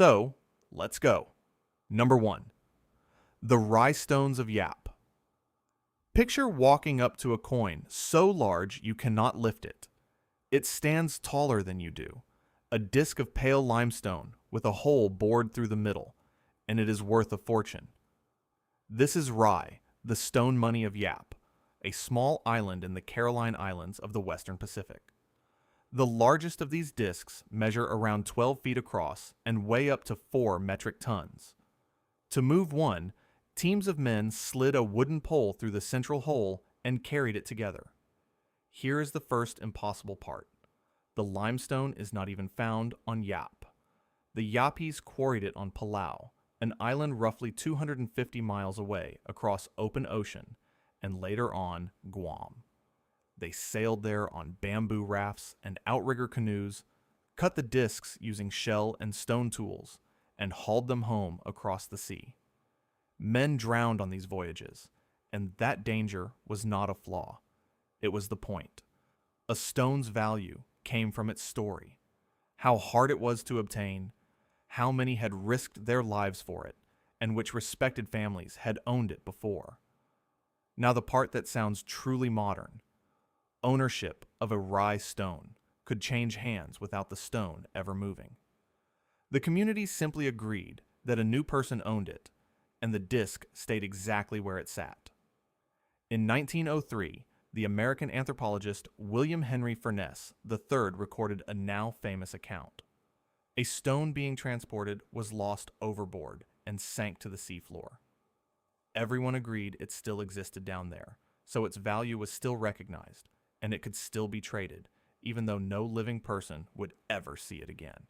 So, let's go. Number 1. The Rai Stones of Yap. Picture walking up to a coin so large you cannot lift it. It stands taller than you do, a disc of pale limestone with a hole bored through the middle, and it is worth a fortune. This is Rai, the stone money of Yap, a small island in the Caroline Islands of the Western Pacific. The largest of these discs measure around 12 feet across and weigh up to 4 metric tons. To move one, teams of men slid a wooden pole through the central hole and carried it together. Here is the first impossible part. The limestone is not even found on Yap. The Yapese quarried it on Palau, an island roughly 250 miles away across open ocean, and later on Guam. They sailed there on bamboo rafts and outrigger canoes, cut the discs using shell and stone tools, and hauled them home across the sea. Men drowned on these voyages, and that danger was not a flaw. It was the point. A stone's value came from its story, how hard it was to obtain, how many had risked their lives for it, and which respected families had owned it before. Now the part that sounds truly modern. Ownership of a Rai stone could change hands without the stone ever moving. The community simply agreed that a new person owned it, and the disc stayed exactly where it sat. In 1903, the American anthropologist William Henry Furness III recorded a now famous account. A stone being transported was lost overboard and sank to the seafloor. Everyone agreed it still existed down there, so its value was still recognized, and it could still be traded, even though no living person would ever see it again.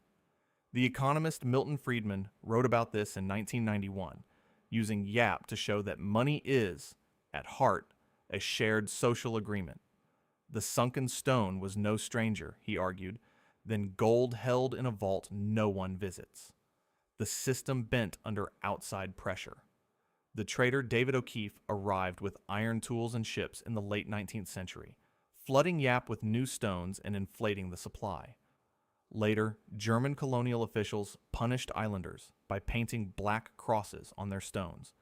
The economist Milton Friedman wrote about this in 1991, using Yap to show that money is, at heart, a shared social agreement. The sunken stone was no stranger, he argued, than gold held in a vault no one visits. The system bent under outside pressure. The trader David O'Keefe arrived with iron tools and ships in the late 19th century, flooding Yap with new stones and inflating the supply. Later, German colonial officials punished islanders by painting black crosses on their stones,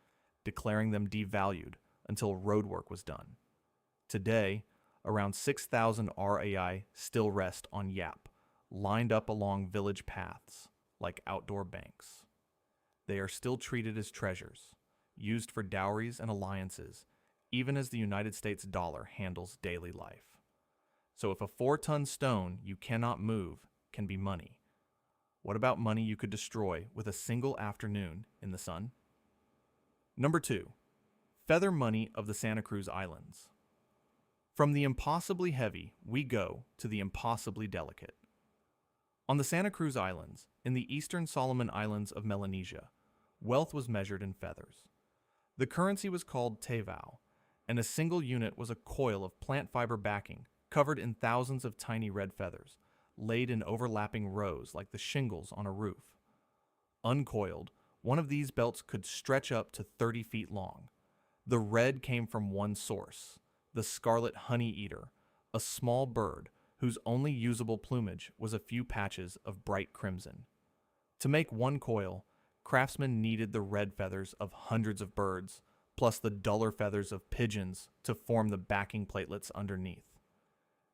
declaring them devalued until roadwork was done. Today, around 6,000 RAI still rest on Yap, lined up along village paths like outdoor banks. They are still treated as treasures, used for dowries and alliances, even as the United States dollar handles daily life. So if a 4-ton stone you cannot move can be money, what about money you could destroy with a single afternoon in the sun? Number 2. Feather money of the Santa Cruz Islands. From the impossibly heavy, we go to the impossibly delicate. On the Santa Cruz Islands, in the eastern Solomon Islands of Melanesia, wealth was measured in feathers. The currency was called tevao, and a single unit was a coil of plant fiber backing covered in thousands of tiny red feathers, laid in overlapping rows like the shingles on a roof. Uncoiled, one of these belts could stretch up to 30 feet long. The red came from one source, the scarlet honey-eater, a small bird whose only usable plumage was a few patches of bright crimson. To make one coil, craftsmen needed the red feathers of hundreds of birds, plus the duller feathers of pigeons to form the backing platelets underneath.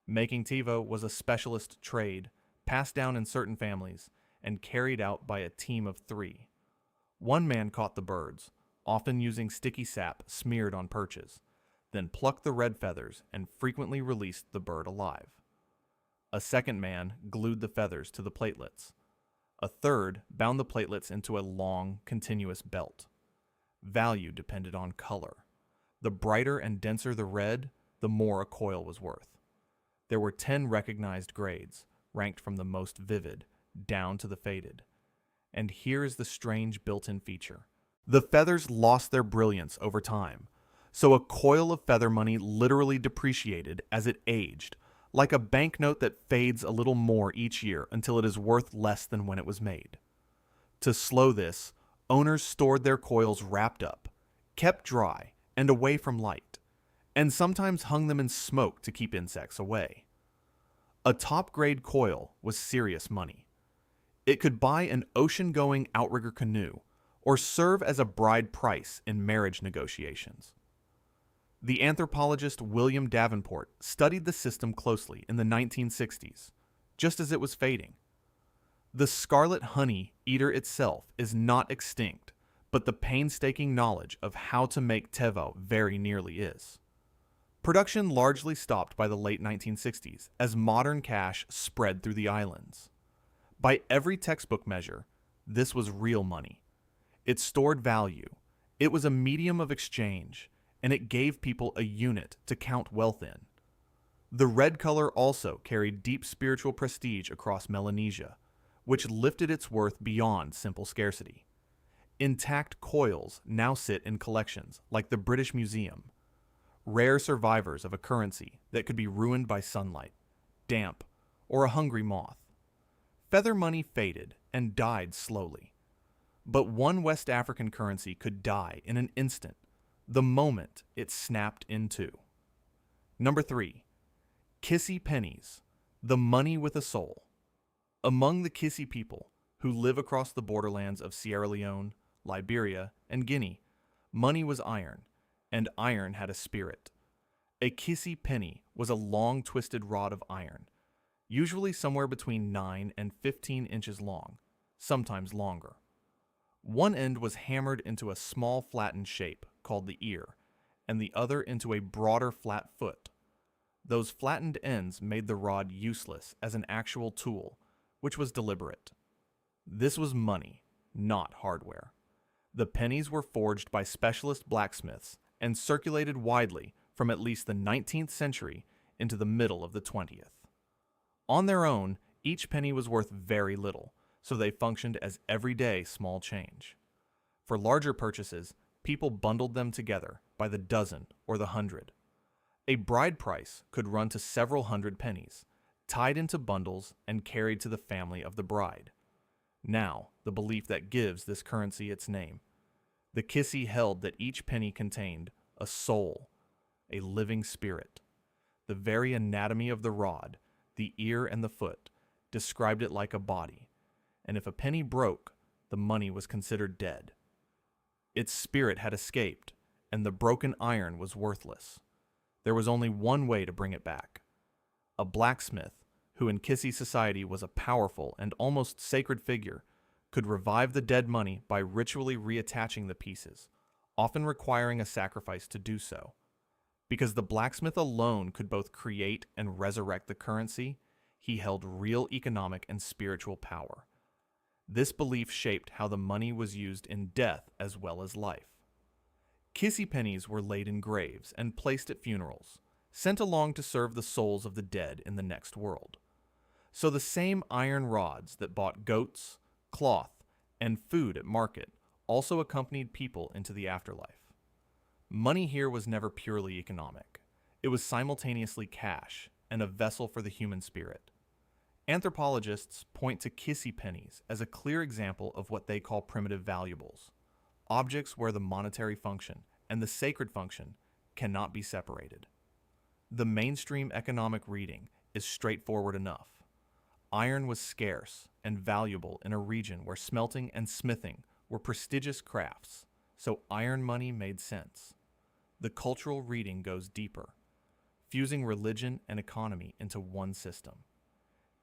Making tevo was a specialist trade, passed down in certain families, and carried out by a team of 3. One man caught the birds, often using sticky sap smeared on perches, then plucked the red feathers and frequently released the bird alive. A second man glued the feathers to the platelets. A third bound the platelets into a long, continuous belt. Value depended on color. The brighter and denser the red, the more a coil was worth. There were 10 recognized grades, ranked from the most vivid down to the faded. And here is the strange built-in feature. The feathers lost their brilliance over time, so a coil of feather money literally depreciated as it aged, like a banknote that fades a little more each year until it is worth less than when it was made. To slow this, owners stored their coils wrapped up, kept dry, and away from light, and sometimes hung them in smoke to keep insects away. A top-grade coil was serious money. It could buy an ocean-going outrigger canoe or serve as a bride price in marriage negotiations. The anthropologist William Davenport studied the system closely in the 1960s, just as it was fading. The scarlet honey eater itself is not extinct, but the painstaking knowledge of how to make tevo very nearly is. Production largely stopped by the late 1960s as modern cash spread through the islands. By every textbook measure, this was real money. It stored value, it was a medium of exchange, and it gave people a unit to count wealth in. The red color also carried deep spiritual prestige across Melanesia, which lifted its worth beyond simple scarcity. Intact coils now sit in collections like the British Museum, rare survivors of a currency that could be ruined by sunlight, damp, or a hungry moth. Feather money faded and died slowly. But one West African currency could die in an instant, the moment it snapped in two. Number 3. Kissi pennies, the money with a soul. Among the Kissi people, who live across the borderlands of Sierra Leone, Liberia, and Guinea, money was iron, and iron had a spirit. A Kissi penny was a long twisted rod of iron, usually somewhere between 9 and 15 inches long, sometimes longer. One end was hammered into a small flattened shape called the ear, and the other into a broader flat foot. Those flattened ends made the rod useless as an actual tool, which was deliberate. This was money, not hardware. The pennies were forged by specialist blacksmiths and circulated widely from at least the 19th century into the middle of the 20th. On their own, each penny was worth very little, so they functioned as everyday small change. For larger purchases, people bundled them together by the dozen or the 100. A bride price could run to several hundred pennies, tied into bundles and carried to the family of the bride. Now, the belief that gives this currency its name. The Kissi held that each penny contained a soul, a living spirit. The very anatomy of the rod, the ear and the foot, described it like a body, and if a penny broke, the money was considered dead. Its spirit had escaped, and the broken iron was worthless. There was only one way to bring it back. A blacksmith, who in Kissi society was a powerful and almost sacred figure, could revive the dead money by ritually reattaching the pieces, often requiring a sacrifice to do so. Because the blacksmith alone could both create and resurrect the currency, he held real economic and spiritual power. This belief shaped how the money was used in death as well as life. Kissi pennies were laid in graves and placed at funerals, sent along to serve the souls of the dead in the next world. So the same iron rods that bought goats, cloth, and food at market also accompanied people into the afterlife. Money here was never purely economic. It was simultaneously cash and a vessel for the human spirit. Anthropologists point to Kissi pennies as a clear example of what they call primitive valuables, objects where the monetary function and the sacred function cannot be separated. The mainstream economic reading is straightforward enough. Iron was scarce and valuable in a region where smelting and smithing were prestigious crafts, so iron money made sense. The cultural reading goes deeper, fusing religion and economy into one system.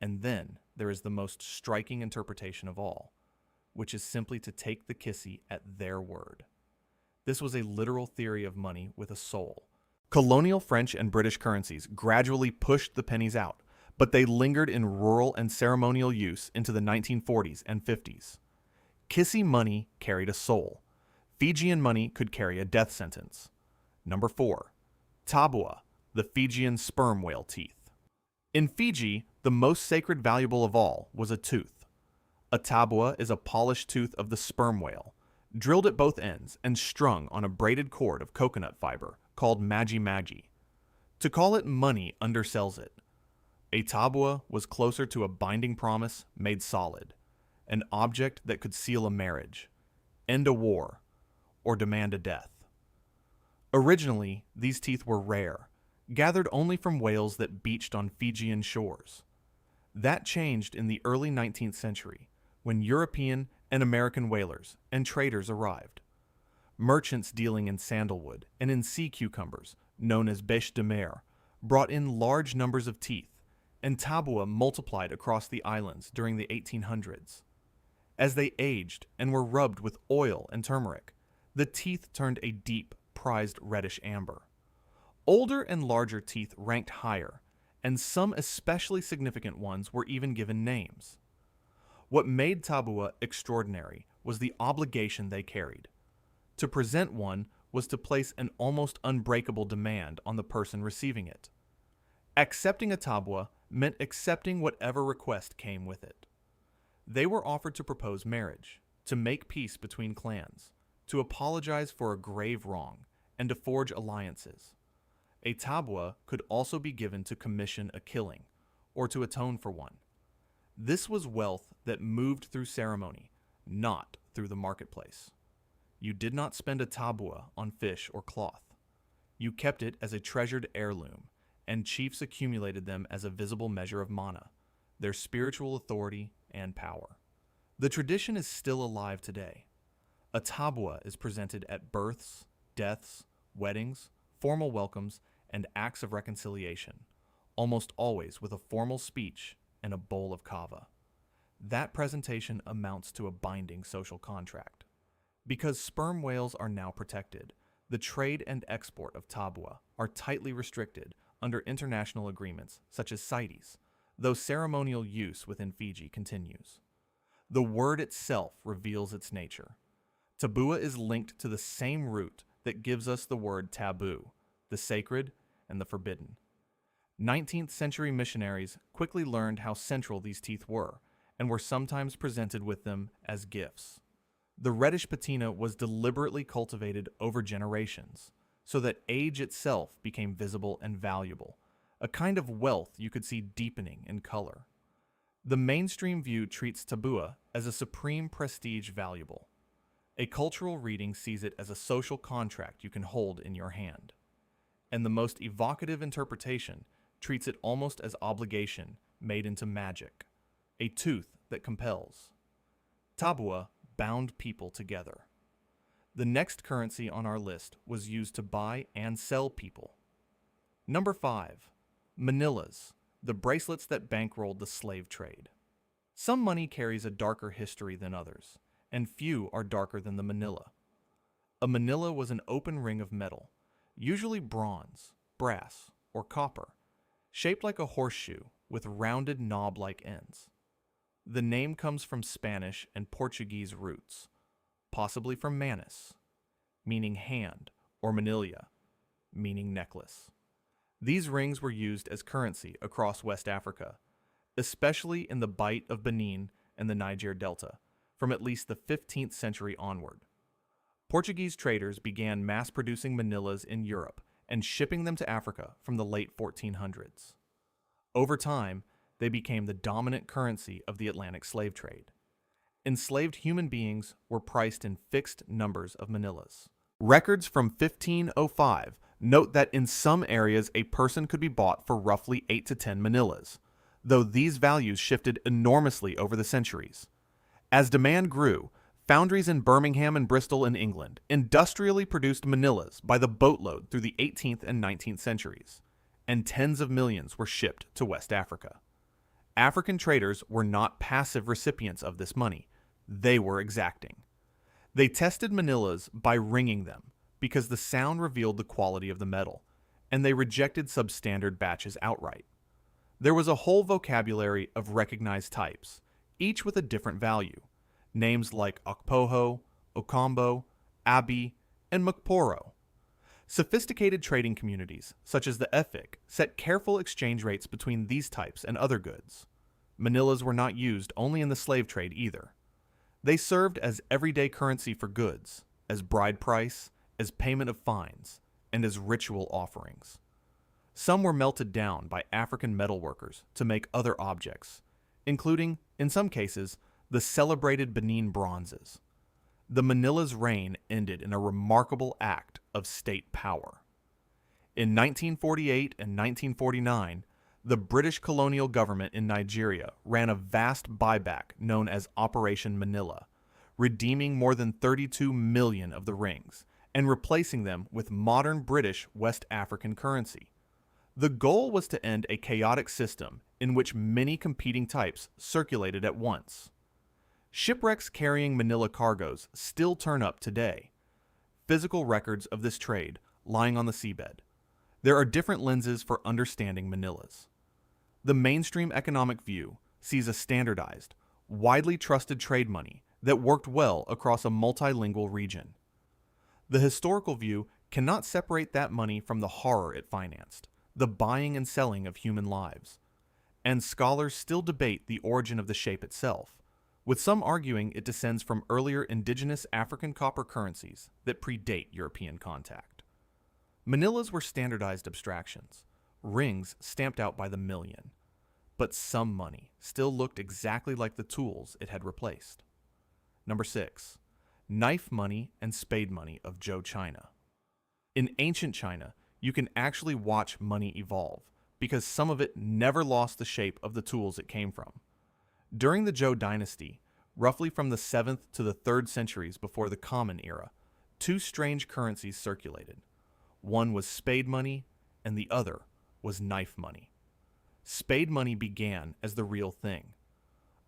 And then there is the most striking interpretation of all, which is simply to take the Kissi at their word. This was a literal theory of money with a soul. Colonial French and British currencies gradually pushed the pennies out, but they lingered in rural and ceremonial use into the 1940s and 50s. Kissi money carried a soul. Fijian money could carry a death sentence. Number 4. Tabua, the Fijian sperm whale teeth. In Fiji, the most sacred valuable of all was a tooth. A tabua is a polished tooth of the sperm whale, drilled at both ends and strung on a braided cord of coconut fiber called magi-magi. To call it money undersells it. A tabua was closer to a binding promise made solid, an object that could seal a marriage, end a war, or demand a death. Originally, these teeth were rare, gathered only from whales that beached on Fijian shores. That changed in the early 19th century, when European and American whalers and traders arrived. Merchants dealing in sandalwood and in sea cucumbers, known as bêche de mer, brought in large numbers of teeth, and tabua multiplied across the islands during the 1800s. As they aged and were rubbed with oil and turmeric, the teeth turned a deep, prized reddish amber. Older and larger teeth ranked higher, and some especially significant ones were even given names. What made tabua extraordinary was the obligation they carried. To present one was to place an almost unbreakable demand on the person receiving it. Accepting a tabua meant accepting whatever request came with it. They were offered to propose marriage, to make peace between clans, to apologize for a grave wrong, and to forge alliances. A tabua could also be given to commission a killing, or to atone for one. This was wealth that moved through ceremony, not through the marketplace. You did not spend a tabua on fish or cloth. You kept it as a treasured heirloom, and chiefs accumulated them as a visible measure of mana, their spiritual authority and power. The tradition is still alive today. A tabua is presented at births, deaths, weddings, formal welcomes, and acts of reconciliation, almost always with a formal speech and a bowl of kava. That presentation amounts to a binding social contract. Because sperm whales are now protected, the trade and export of tabua are tightly restricted under international agreements such as CITES, though ceremonial use within Fiji continues. The word itself reveals its nature. Tabua is linked to the same root that gives us the word taboo, the sacred and the forbidden. 19th century missionaries quickly learned how central these teeth were, and were sometimes presented with them as gifts. The reddish patina was deliberately cultivated over generations, so that age itself became visible and valuable, a kind of wealth you could see deepening in color. The mainstream view treats tabua as a supreme prestige valuable. A cultural reading sees it as a social contract you can hold in your hand. And the most evocative interpretation treats it almost as obligation made into magic, a tooth that compels. Tabua bound people together. The next currency on our list was used to buy and sell people. Number 5. Manillas, the bracelets that bankrolled the slave trade. Some money carries a darker history than others, and few are darker than the manila. A manila was an open ring of metal, usually bronze, brass, or copper, shaped like a horseshoe with rounded knob-like ends. The name comes from Spanish and Portuguese roots, possibly from manus, meaning hand, or manilha, meaning necklace. These rings were used as currency across West Africa, especially in the Bight of Benin and the Niger Delta, from at least the 15th century onward. Portuguese traders began mass-producing manillas in Europe and shipping them to Africa from the late 1400s. Over time, they became the dominant currency of the Atlantic slave trade. Enslaved human beings were priced in fixed numbers of manillas. Records from 1505 note that in some areas a person could be bought for roughly 8 to 10 manillas, though these values shifted enormously over the centuries. As demand grew, foundries in Birmingham and Bristol in England industrially produced manillas by the boatload through the 18th and 19th centuries, and tens of millions were shipped to West Africa. African traders were not passive recipients of this money. They were exacting. They tested manillas by ringing them because the sound revealed the quality of the metal, and they rejected substandard batches outright. There was a whole vocabulary of recognized types, each with a different value. Names like Okpoho, Okombo, Abi, and Mukporo. Sophisticated trading communities, such as the Efik, set careful exchange rates between these types and other goods. Manillas were not used only in the slave trade either. They served as everyday currency for goods, as bride price, as payment of fines, and as ritual offerings. Some were melted down by African metalworkers to make other objects, including, in some cases, the celebrated Benin bronzes. The Manilla's reign ended in a remarkable act of state power. In 1948 and 1949, The British colonial government in Nigeria ran a vast buyback known as Operation Manila, redeeming more than 32 million of the rings and replacing them with modern British West African currency. The goal was to end a chaotic system in which many competing types circulated at once. Shipwrecks carrying Manila cargoes still turn up today. Physical records of this trade lying on the seabed. There are different lenses for understanding Manillas. The mainstream economic view sees a standardized, widely trusted trade money that worked well across a multilingual region. The historical view cannot separate that money from the horror it financed, the buying and selling of human lives. And scholars still debate the origin of the shape itself, with some arguing it descends from earlier indigenous African copper currencies that predate European contact. Manillas were standardized abstractions, rings stamped out by the million, but some money still looked exactly like the tools it had replaced. Number 6. Knife money and spade money of Zhou China. In ancient China, you can actually watch money evolve, because some of it never lost the shape of the tools it came from. During the Zhou dynasty, roughly from the 7th to the 3rd centuries before the Common Era, two strange currencies circulated. One was spade money, and the other was knife money. Spade money began as the real thing.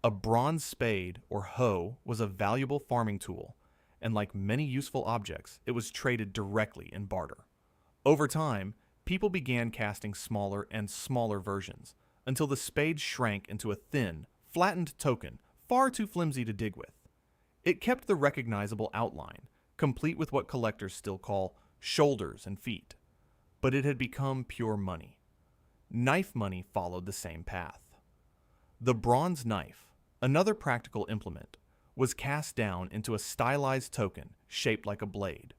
A bronze spade, or hoe, was a valuable farming tool, and like many useful objects, it was traded directly in barter. Over time, people began casting smaller and smaller versions, until the spade shrank into a thin, flattened token far too flimsy to dig with. It kept the recognizable outline, complete with what collectors still call shoulders and feet, but it had become pure money. Knife money followed the same path. The bronze knife, another practical implement, was cast down into a stylized token shaped like a blade,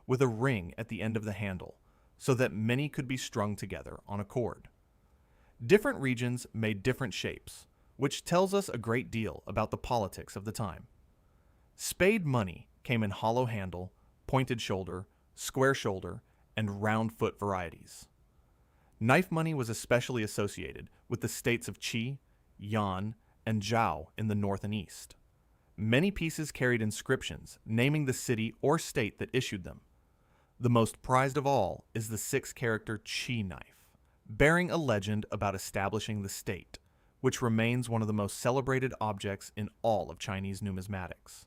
with a ring at the end of the handle, so that many could be strung together on a cord. Different regions made different shapes, which tells us a great deal about the politics of the time. Spade money came in hollow handle, pointed shoulder, square shoulder, and round foot varieties. Knife money was especially associated with the states of Qi, Yan, and Zhou in the north and east. Many pieces carried inscriptions naming the city or state that issued them. The most prized of all is the 6-character Qi knife, bearing a legend about establishing the state, which remains one of the most celebrated objects in all of Chinese numismatics.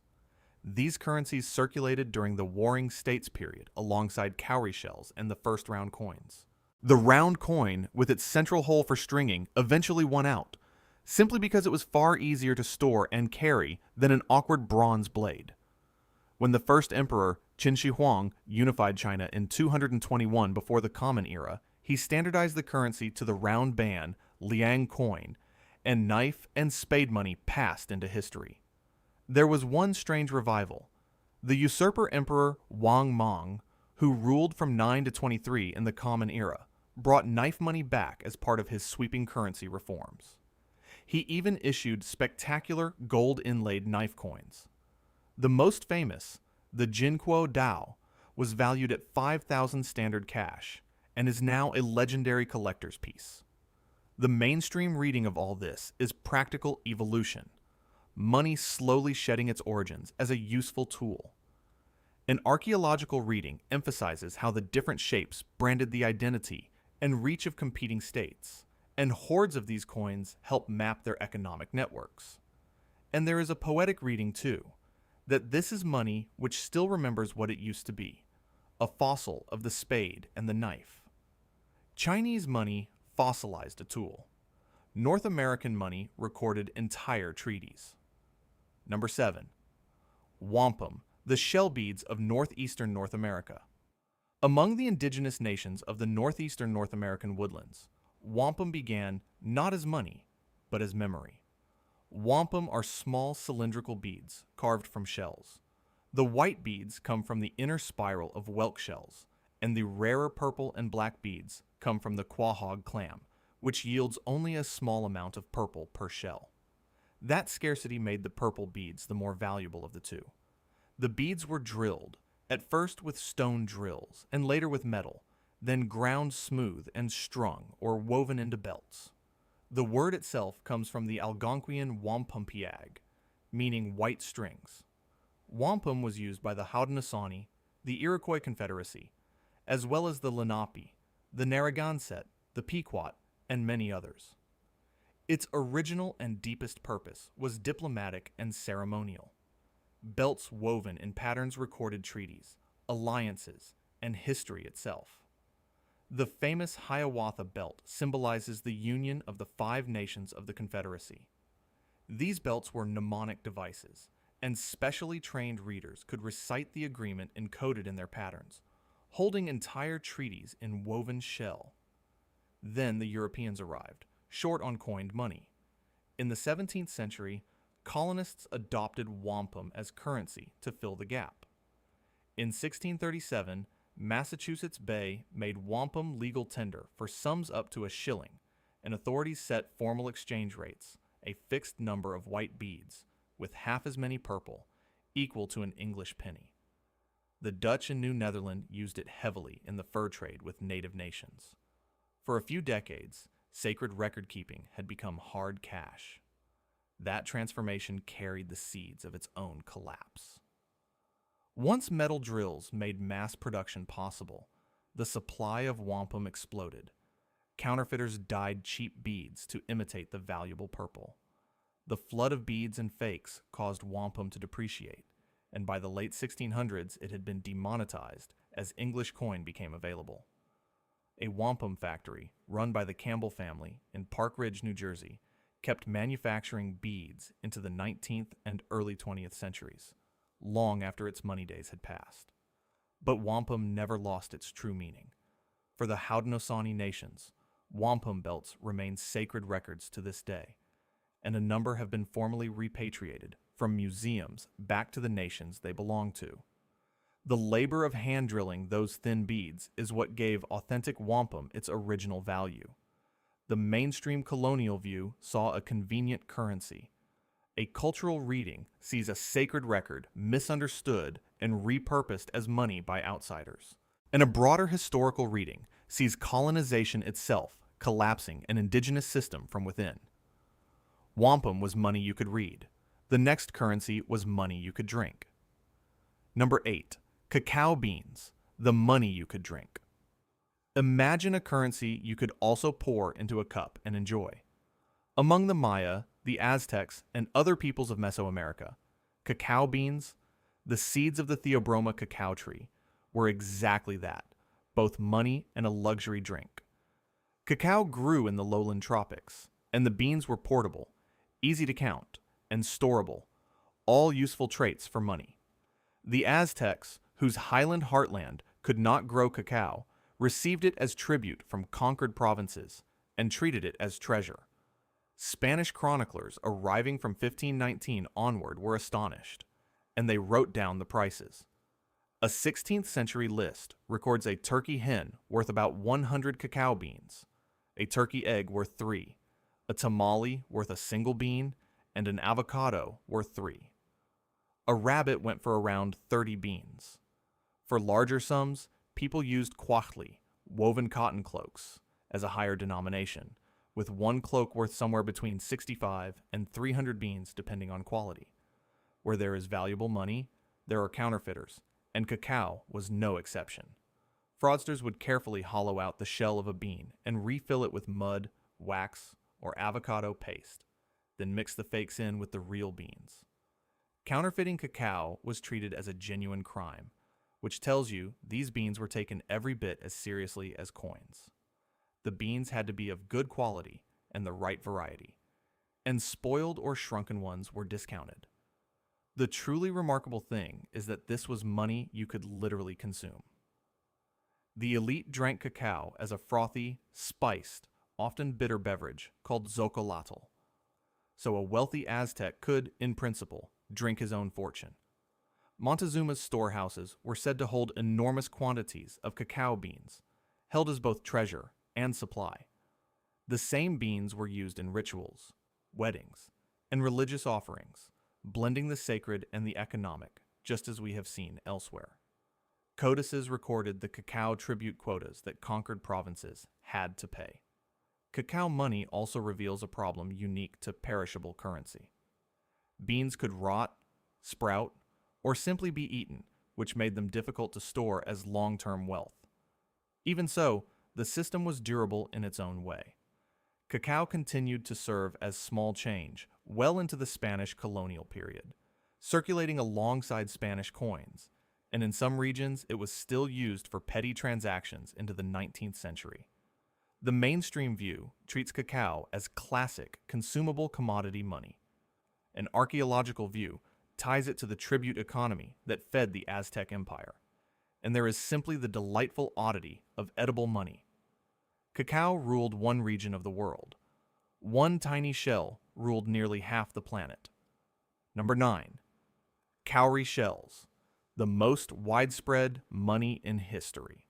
These currencies circulated during the Warring States period alongside cowrie shells and the first round coins. The round coin, with its central hole for stringing, eventually won out, simply because it was far easier to store and carry than an awkward bronze blade. When the first emperor, Qin Shi Huang, unified China in 221 before the Common Era, he standardized the currency to the round ban, liang coin, and knife and spade money passed into history. There was one strange revival. The usurper emperor Wang Mang, who ruled from 9 to 23 in the Common Era, brought knife money back as part of his sweeping currency reforms. He even issued spectacular gold-inlaid knife coins. The most famous, the Jinquo Dao, was valued at 5,000 standard cash and is now a legendary collector's piece. The mainstream reading of all this is practical evolution, money slowly shedding its origins as a useful tool. An archaeological reading emphasizes how the different shapes branded the identity and reach of competing states, and hordes of these coins help map their economic networks. And there is a poetic reading too, that this is money which still remembers what it used to be, a fossil of the spade and the knife. Chinese money fossilized a tool. North American money recorded entire treaties. Number 7. Wampum, the shell beads of Northeastern North America. Among the indigenous nations of the Northeastern North American woodlands, wampum began not as money, but as memory. Wampum are small cylindrical beads carved from shells. The white beads come from the inner spiral of whelk shells, and the rarer purple and black beads come from the quahog clam, which yields only a small amount of purple per shell. That scarcity made the purple beads the more valuable of the two. The beads were drilled, at first with stone drills, and later with metal, then ground smooth and strung or woven into belts. The word itself comes from the Algonquian Wampumpiag, meaning white strings. Wampum was used by the Haudenosaunee, the Iroquois Confederacy, as well as the Lenape, the Narragansett, the Pequot, and many others. Its original and deepest purpose was diplomatic and ceremonial. Belts woven in patterns recorded treaties, alliances, and history itself. The famous Hiawatha belt symbolizes the union of the 5 nations of the Confederacy. These belts were mnemonic devices, and specially trained readers could recite the agreement encoded in their patterns, holding entire treaties in woven shell. Then the Europeans arrived, short on coined money. In the 17th century, colonists adopted wampum as currency to fill the gap. In 1637, Massachusetts Bay made wampum legal tender for sums up to $1, and authorities set formal exchange rates, a fixed number of white beads, with half as many purple, equal to an English penny. The Dutch in New Netherland used it heavily in the fur trade with native nations. For a few decades, sacred record-keeping had become hard cash. That transformation carried the seeds of its own collapse. Once metal drills made mass production possible, the supply of wampum exploded. Counterfeiters dyed cheap beads to imitate the valuable purple. The flood of beads and fakes caused wampum to depreciate, and by the late 1600s it had been demonetized as English coin became available. A wampum factory, run by the Campbell family in Park Ridge, New Jersey, kept manufacturing beads into the 19th and early 20th centuries, long after its money days had passed. But wampum never lost its true meaning. For the Haudenosaunee nations, wampum belts remain sacred records to this day, and a number have been formally repatriated from museums back to the nations they belong to. The labor of hand drilling those thin beads is what gave authentic wampum its original value. The mainstream colonial view saw a convenient currency. A cultural reading sees a sacred record misunderstood and repurposed as money by outsiders. And a broader historical reading sees colonization itself collapsing an indigenous system from within. Wampum was money you could read. The next currency was money you could drink. Number 8. Cacao beans, the money you could drink. Imagine a currency you could also pour into a cup and enjoy. Among the Maya, the Aztecs, and other peoples of Mesoamerica, cacao beans, the seeds of the Theobroma cacao tree, were exactly that, both money and a luxury drink. Cacao grew in the lowland tropics, and the beans were portable, easy to count, and storable, all useful traits for money. The Aztecs, whose highland heartland could not grow cacao, received it as tribute from conquered provinces and treated it as treasure. Spanish chroniclers arriving from 1519 onward were astonished, and they wrote down the prices. A 16th century list records a turkey hen worth about 100 cacao beans, a turkey egg worth 3, a tamale worth a single bean, and an avocado worth 3. A rabbit went for around 30 beans. For larger sums, people used quachtli, woven cotton cloaks, as a higher denomination, with one cloak worth somewhere between 65 and 300 beans depending on quality. Where there is valuable money, there are counterfeiters, and cacao was no exception. Fraudsters would carefully hollow out the shell of a bean and refill it with mud, wax, or avocado paste, then mix the fakes in with the real beans. Counterfeiting cacao was treated as a genuine crime, which tells you these beans were taken every bit as seriously as coins. The beans had to be of good quality and the right variety, and spoiled or shrunken ones were discounted. The truly remarkable thing is that this was money you could literally consume. The elite drank cacao as a frothy, spiced, often bitter beverage called zocolatl. So a wealthy Aztec could, in principle, drink his own fortune. Montezuma's storehouses were said to hold enormous quantities of cacao beans, held as both treasure and supply. The same beans were used in rituals, weddings, and religious offerings, blending the sacred and the economic, just as we have seen elsewhere. Codices recorded the cacao tribute quotas that conquered provinces had to pay. Cacao money also reveals a problem unique to perishable currency. Beans could rot, sprout, or simply be eaten, which made them difficult to store as long-term wealth. Even so, the system was durable in its own way. Cacao continued to serve as small change well into the Spanish colonial period, circulating alongside Spanish coins, and in some regions it was still used for petty transactions into the 19th century. The mainstream view treats cacao as classic, consumable commodity money. An archaeological view ties it to the tribute economy that fed the Aztec Empire, and there is simply the delightful oddity of edible money. Cacao ruled one region of the world. One tiny shell ruled nearly half the planet. Number 9. Cowrie shells, the most widespread money in history.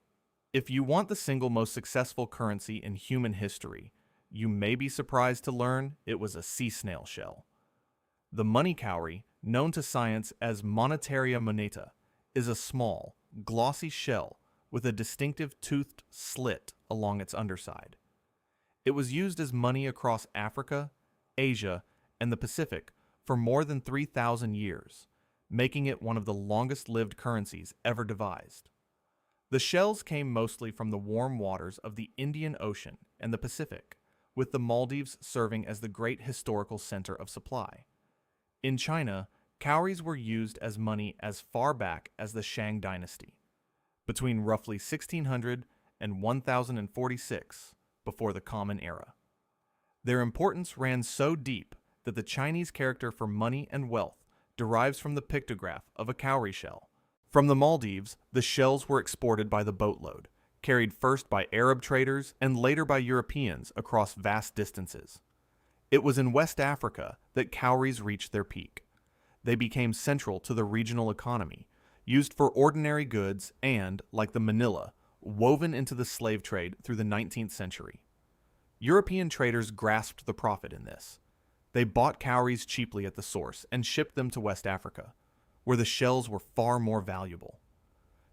If you want the single most successful currency in human history, you may be surprised to learn it was a sea snail shell. The money cowrie, known to science as Monetaria moneta, is a small, glossy shell with a distinctive toothed slit along its underside. It was used as money across Africa, Asia, and the Pacific for more than 3,000 years, making it one of the longest-lived currencies ever devised. The shells came mostly from the warm waters of the Indian Ocean and the Pacific, with the Maldives serving as the great historical center of supply. In China, cowries were used as money as far back as the Shang dynasty, between roughly 1600 and 1046 before the Common Era. Their importance ran so deep that the Chinese character for money and wealth derives from the pictograph of a cowrie shell. From the Maldives, the shells were exported by the boatload, carried first by Arab traders and later by Europeans across vast distances. It was in West Africa that cowries reached their peak. They became central to the regional economy, used for ordinary goods and, like the manilla, woven into the slave trade through the 19th century. European traders grasped the profit in this. They bought cowries cheaply at the source and shipped them to West Africa, where the shells were far more valuable.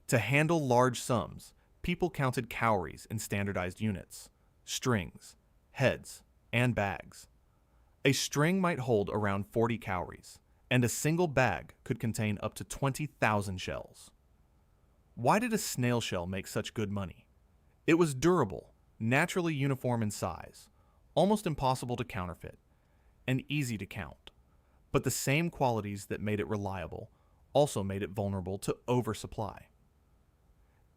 To handle large sums, people counted cowries in standardized units, strings, heads, and bags. A string might hold around 40 cowries, and a single bag could contain up to 20,000 shells. Why did a snail shell make such good money? It was durable, naturally uniform in size, almost impossible to counterfeit, and easy to count. But the same qualities that made it reliable also made it vulnerable to oversupply.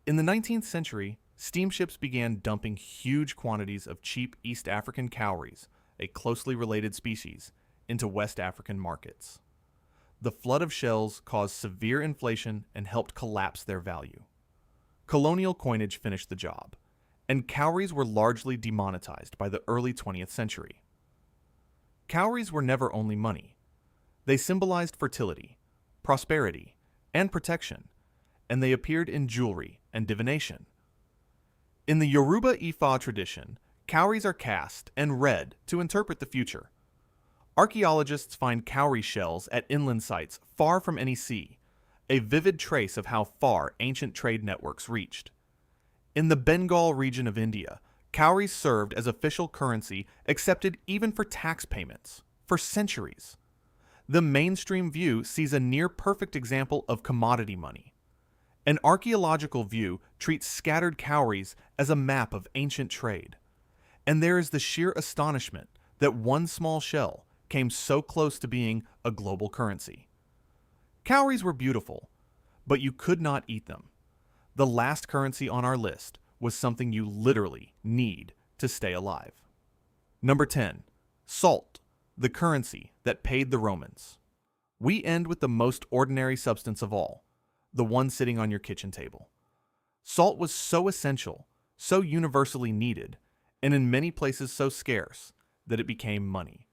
In the 19th century, steamships began dumping huge quantities of cheap East African cowries, a closely related species, into West African markets. The flood of shells caused severe inflation and helped collapse their value. Colonial coinage finished the job, and cowries were largely demonetized by the early 20th century. Cowries were never only money. They symbolized fertility, prosperity, and protection, and they appeared in jewelry and divination. In the Yoruba Ifa tradition, cowries are cast and read to interpret the future. Archaeologists find cowrie shells at inland sites far from any sea, a vivid trace of how far ancient trade networks reached. In the Bengal region of India, cowries served as official currency accepted even for tax payments, for centuries. The mainstream view sees a near-perfect example of commodity money. An archaeological view treats scattered cowries as a map of ancient trade. And there is the sheer astonishment that one small shell came so close to being a global currency. Cowries were beautiful, but you could not eat them. The last currency on our list was something you literally need to stay alive. Number 10. Salt, the currency that paid the Romans. We end with the most ordinary substance of all, the one sitting on your kitchen table. Salt was so essential, so universally needed, and in many places so scarce, that it became money.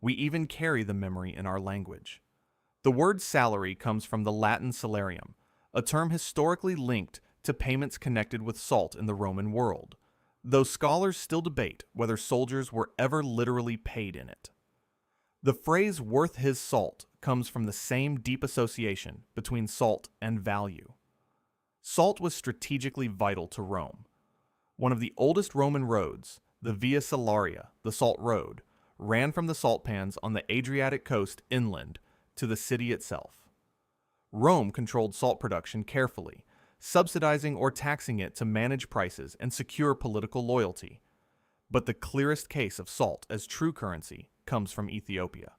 We even carry the memory in our language. The word salary comes from the Latin salarium, a term historically linked to payments connected with salt in the Roman world, though scholars still debate whether soldiers were ever literally paid in it. The phrase "worth his salt" comes from the same deep association between salt and value. Salt was strategically vital to Rome. One of the oldest Roman roads, The Via Salaria, the Salt Road, ran from the salt pans on the Adriatic coast inland to the city itself. Rome controlled salt production carefully, subsidizing or taxing it to manage prices and secure political loyalty. But the clearest case of salt as true currency comes from Ethiopia.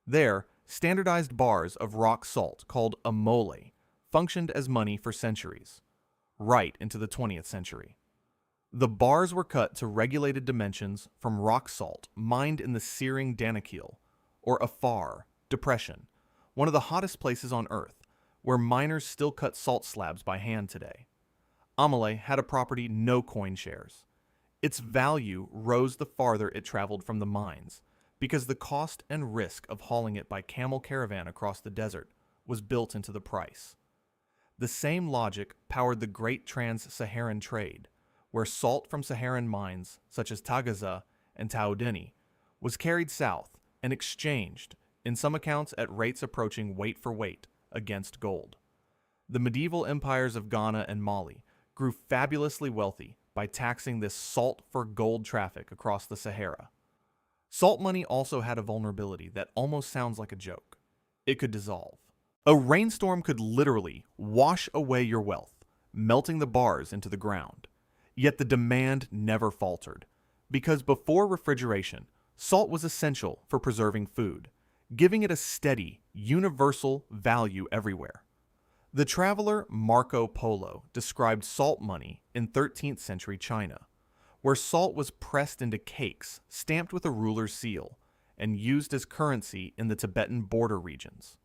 There, standardized bars of rock salt called amole functioned as money for centuries, right into the 20th century. The bars were cut to regulated dimensions from rock salt mined in the searing Danakil, or Afar, depression, one of the hottest places on Earth, where miners still cut salt slabs by hand today. Amole had a property no coin shares. Its value rose the farther it traveled from the mines, because the cost and risk of hauling it by camel caravan across the desert was built into the price. The same logic powered the great trans-Saharan trade, where salt from Saharan mines such as Tagaza and Taodini was carried south and exchanged, in some accounts at rates approaching weight for weight, against gold. The medieval empires of Ghana and Mali grew fabulously wealthy by taxing this salt-for-gold traffic across the Sahara. Salt money also had a vulnerability that almost sounds like a joke. It could dissolve. A rainstorm could literally wash away your wealth, melting the bars into the ground. Yet the demand never faltered, because before refrigeration, salt was essential for preserving food, giving it a steady, universal value everywhere. The traveler Marco Polo described salt money in 13th century China, where salt was pressed into cakes stamped with a ruler's seal and used as currency in the Tibetan border regions.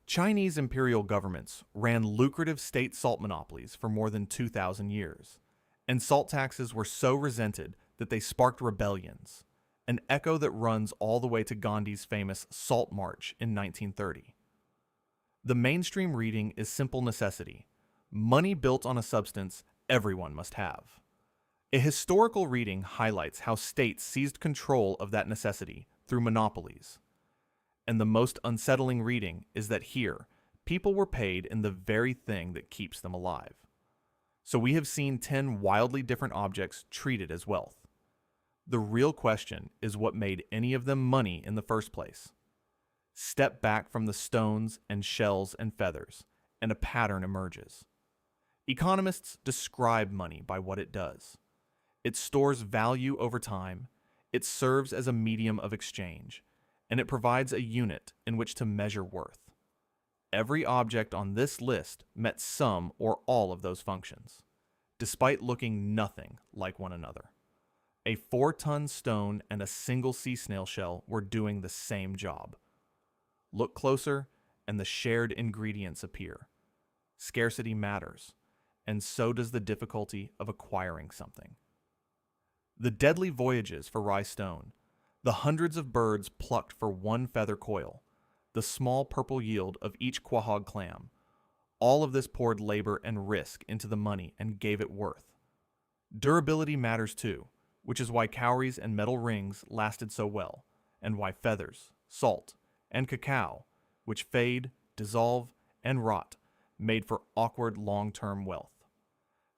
Chinese imperial governments ran lucrative state salt monopolies for more than 2,000 years, and salt taxes were so resented that they sparked rebellions, an echo that runs all the way to Gandhi's famous Salt March in 1930. The mainstream reading is simple necessity, money built on a substance everyone must have. A historical reading highlights how states seized control of that necessity through monopolies. And the most unsettling reading is that here, people were paid in the very thing that keeps them alive. So we have seen 10 wildly different objects treated as wealth. The real question is what made any of them money in the first place. Step back from the stones and shells and feathers, and a pattern emerges. Economists describe money by what it does. It stores value over time, it serves as a medium of exchange, and it provides a unit in which to measure worth. Every object on this list met some or all of those functions, despite looking nothing like one another. A 4-ton stone and a single sea snail shell were doing the same job. Look closer, and the shared ingredients appear. Scarcity matters, and so does the difficulty of acquiring something. The deadly voyages for Rai Stone, the hundreds of birds plucked for one feather coil, the small purple yield of each quahog clam, all of this poured labor and risk into the money and gave it worth. Durability matters too, which is why cowries and metal rings lasted so well, and why feathers, salt, and cacao, which fade, dissolve, and rot, made for awkward long-term wealth.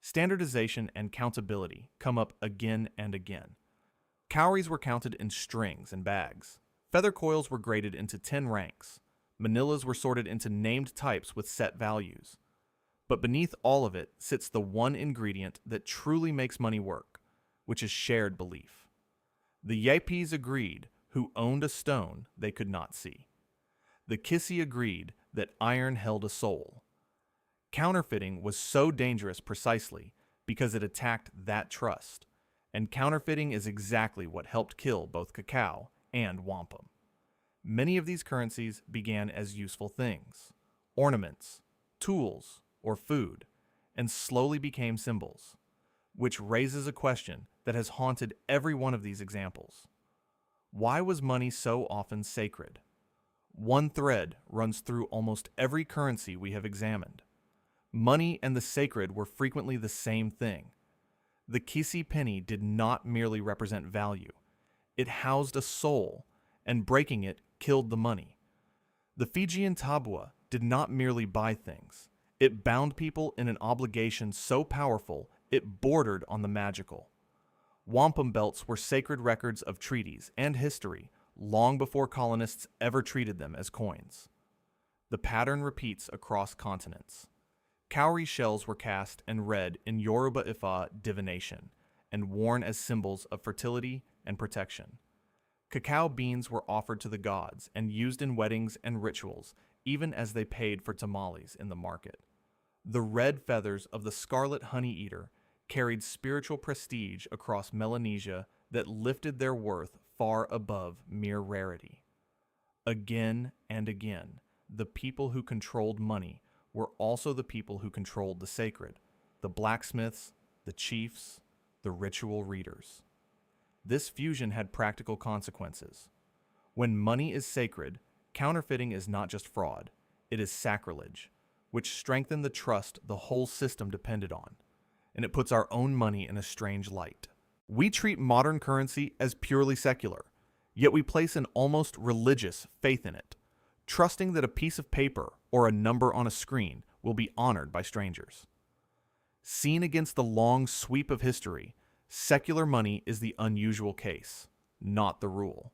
Standardization and countability come up again and again. Cowries were counted in strings and bags. Feather coils were graded into 10 ranks. Manillas were sorted into named types with set values. But beneath all of it sits the one ingredient that truly makes money work, which is shared belief. The Yapis agreed who owned a stone they could not see. The Kissi agreed that iron held a soul. Counterfeiting was so dangerous precisely because it attacked that trust, and counterfeiting is exactly what helped kill both Cacao and Wampum. Many of these currencies began as useful things, ornaments, tools, or food, and slowly became symbols, which raises a question that has haunted every one of these examples. Why was money so often sacred? One thread runs through almost every currency we have examined. Money and the sacred were frequently the same thing. The Kissi penny did not merely represent value. It housed a soul, and breaking it killed the money. The Fijian Tabua did not merely buy things. It bound people in an obligation so powerful it bordered on the magical. Wampum belts were sacred records of treaties and history long before colonists ever treated them as coins. The pattern repeats across continents. Cowrie shells were cast and read in Yoruba Ifa divination and worn as symbols of fertility and protection. Cacao beans were offered to the gods and used in weddings and rituals, even as they paid for tamales in the market. The red feathers of the scarlet honey-eater carried spiritual prestige across Melanesia that lifted their worth far above mere rarity. Again and again, the people who controlled money were also the people who controlled the sacred, the blacksmiths, the chiefs, the ritual readers. This fusion had practical consequences. When money is sacred, counterfeiting is not just fraud, it is sacrilege, which strengthened the trust the whole system depended on, and it puts our own money in a strange light. We treat modern currency as purely secular, yet we place an almost religious faith in it, trusting that a piece of paper or a number on a screen will be honored by strangers. Seen against the long sweep of history, secular money is the unusual case, not the rule.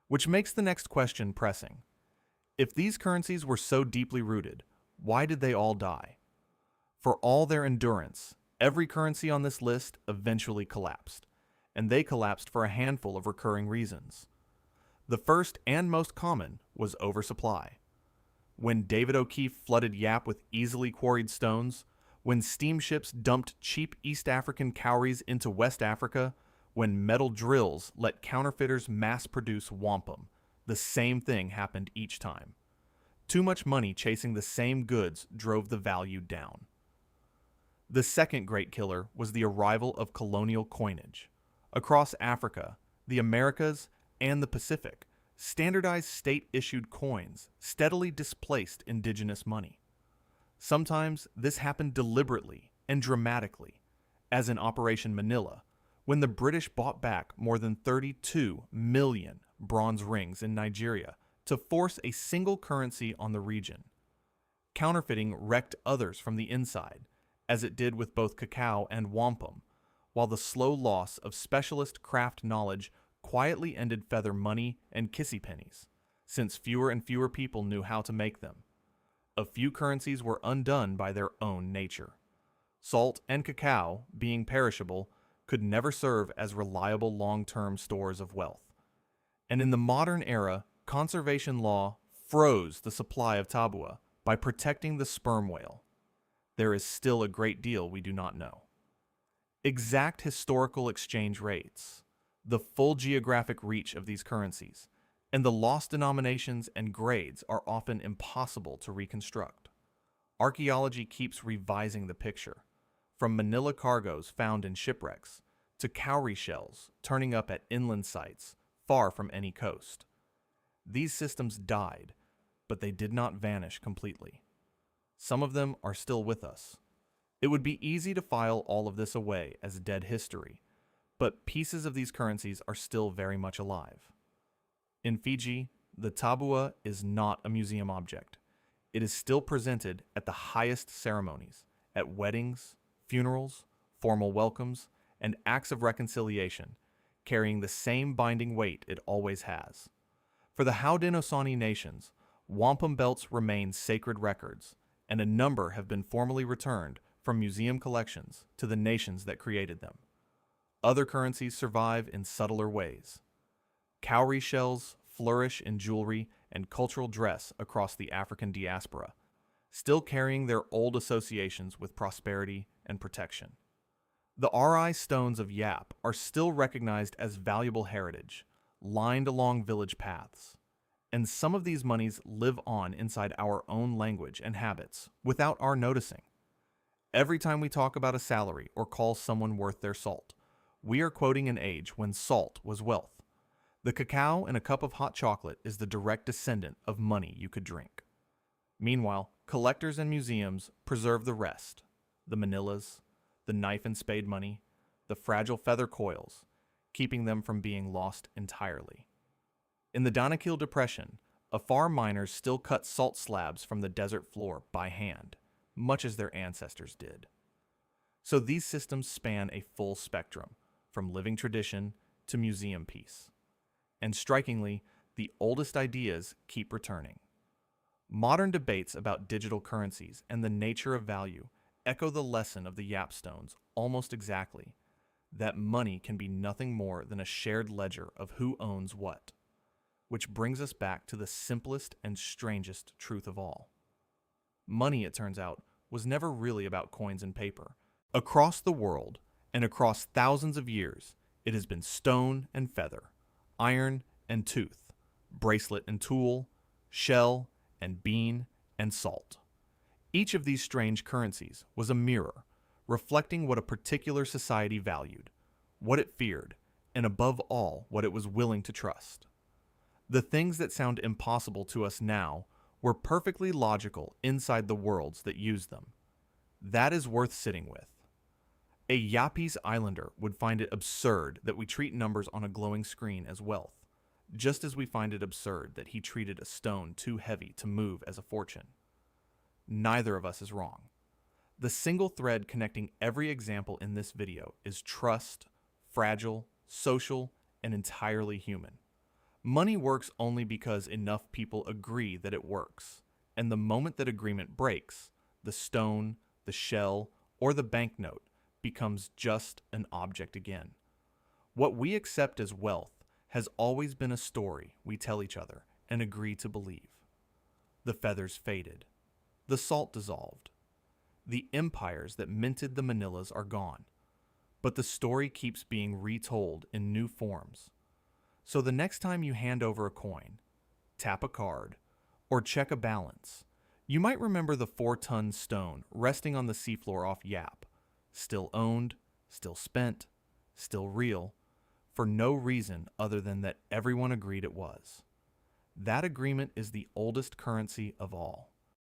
Which makes the next question pressing. If these currencies were so deeply rooted, why did they all die? For all their endurance, every currency on this list eventually collapsed, and they collapsed for a handful of recurring reasons. The first and most common was oversupply. When David O'Keefe flooded Yap with easily quarried stones, when steamships dumped cheap East African cowries into West Africa, when metal drills let counterfeiters mass-produce wampum, the same thing happened each time. Too much money chasing the same goods drove the value down. The second great killer was the arrival of colonial coinage. Across Africa, the Americas, and the Pacific, standardized state-issued coins steadily displaced indigenous money. Sometimes this happened deliberately and dramatically, as in Operation Manila, when the British bought back more than 32 million bronze rings in Nigeria to force a single currency on the region. Counterfeiting wrecked others from the inside, as it did with both Cacao and Wampum, while the slow loss of specialist craft knowledge quietly ended feather money and Kissi pennies, since fewer and fewer people knew how to make them. A few currencies were undone by their own nature. Salt and cacao, being perishable, could never serve as reliable long-term stores of wealth. And in the modern era, conservation law froze the supply of tabua by protecting the sperm whale. There is still a great deal we do not know. Exact historical exchange rates, the full geographic reach of these currencies, and the lost denominations and grades are often impossible to reconstruct. Archaeology keeps revising the picture, from Manila cargoes found in shipwrecks to cowrie shells turning up at inland sites far from any coast. These systems died, but they did not vanish completely. Some of them are still with us. It would be easy to file all of this away as dead history, but pieces of these currencies are still very much alive. In Fiji, the tabua is not a museum object. It is still presented at the highest ceremonies, at weddings, funerals, formal welcomes, and acts of reconciliation, carrying the same binding weight it always has. For the Haudenosaunee nations, wampum belts remain sacred records, and a number have been formally returned from museum collections to the nations that created them. Other currencies survive in subtler ways. Cowrie shells flourish in jewelry and cultural dress across the African diaspora, still carrying their old associations with prosperity and protection. The Rai Stones of Yap are still recognized as valuable heritage, lined along village paths. And some of these monies live on inside our own language and habits without our noticing. Every time we talk about a salary or call someone worth their salt, we are quoting an age when salt was wealth. The cacao in a cup of hot chocolate is the direct descendant of money you could drink. Meanwhile, collectors and museums preserve the rest, the Manillas, the knife and spade money, the fragile feather coils, keeping them from being lost entirely. In the Danakil Depression, Afar miners still cut salt slabs from the desert floor by hand, much as their ancestors did. So these systems span a full spectrum, from living tradition to museum piece. And strikingly, the oldest ideas keep returning. Modern debates about digital currencies and the nature of value echo the lesson of the Yap stones almost exactly, that money can be nothing more than a shared ledger of who owns what. Which brings us back to the simplest and strangest truth of all. Money, it turns out, was never really about coins and paper. Across the world, and across thousands of years, it has been stone and feather, iron and tooth, bracelet and tool, shell and bean and salt. Each of these strange currencies was a mirror, reflecting what a particular society valued, what it feared, and above all, what it was willing to trust. The things that sound impossible to us now were perfectly logical inside the worlds that used them. That is worth sitting with. A Yapese islander would find it absurd that we treat numbers on a glowing screen as wealth, just as we find it absurd that he treated a stone too heavy to move as a fortune. Neither of us is wrong. The single thread connecting every example in this video is trust, fragile, social, and entirely human. Money works only because enough people agree that it works, and the moment that agreement breaks, the stone, the shell, or the banknote becomes just an object again. What we accept as wealth has always been a story we tell each other and agree to believe. The feathers faded. The salt dissolved. The empires that minted the Manillas are gone. But the story keeps being retold in new forms. So the next time you hand over a coin, tap a card, or check a balance, you might remember the 4-ton stone resting on the seafloor off Yap, still owned, still spent, still real, for no reason other than that everyone agreed it was. That agreement is the oldest currency of all.